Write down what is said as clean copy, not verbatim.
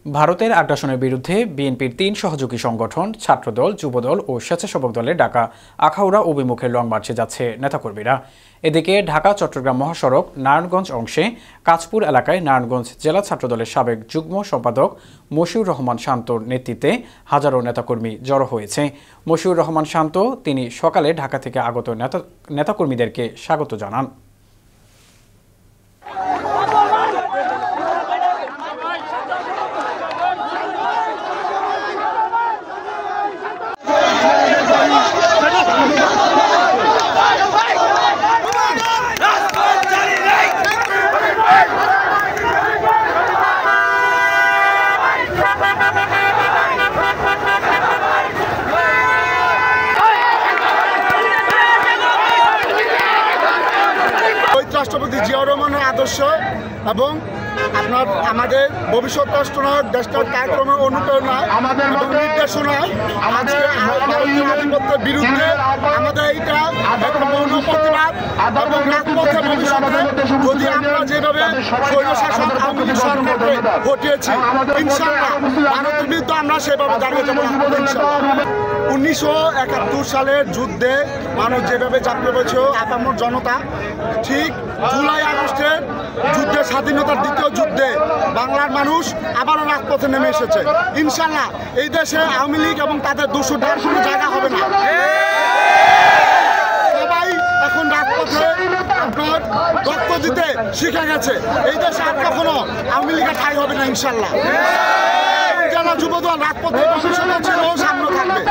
ভারতের আগ্রাসনের বিরুদ্ধে বিএনপির ৩ সহযোগী সংগঠন ছাত্রদল, যুবদল ও স্বেচ্ছাসেবক দলের ডাকা আখাউড়া অভিমুখে লং মার্চে যাচ্ছে নেতাকর্মীরা। এদিকে ঢাকা-চট্টগ্রাম মহাসড়ক নারায়ণগঞ্জ অংশে কাঁচপুর এলাকায় নারায়ণগঞ্জ জেলা ছাত্রদলের সাবেক যুগ্ম সম্পাদক মশিউর রহমান শান্তর নেতৃত্বে হাজারো নেতাকর্মী জড়ো হয়েছে। মশিউর রহমান শান্ত তিনি সকালে ঢাকা থেকে আগত নেতাকর্মীদেরকে স্বাগত জানান। রাষ্ট্রপতি জিয়াউর রহমানের আদর্শ এবং আমাদের ভবিষ্যৎ রাষ্ট্রনায়ক দেশটার কার্যক্রমের অনুপ্রেরণায় এবং নির্দেশনায় আজকে ভারতীয় আধিপত্যের বিরুদ্ধে আমাদের এইটা একটা মৌন প্রতিবাদ এবং রাজপথে ভবিষ্যতে যদি আমরা যেভাবে স্বৈরশাসন আওয়ামী লীগ সরকারকে হটিয়েছি ইনশাআল্লাহ ভারতের বিরুদ্ধে আমরা সেভাবে দাঁড়িয়ে যাবো ইনশাআল্লাহ। 1971 সালের যুদ্ধে মানুষ যেভাবে ঝাঁপিয়ে পড়েছিল আপামর জনতা, ঠিক জুলাই আগস্টের যুদ্ধে স্বাধীনতার দ্বিতীয় যুদ্ধে বাংলার মানুষ আবারও রাজপথে নেমে এসেছে। ইনশাআল্লাহ এই দেশে আওয়ামী লীগ এবং তাদের দোষরদের কোনো জায়গা হবে না। সবাই এখন রাজপথে আপনার রক্ত দিতে শিখে গেছে। এই দেশে আর কখনো আওয়ামী লীগের ঠাঁই হবে না ইনশাআল্লাহ। যারা যুবদল রাজপথে ছিল সামনে থাকবে।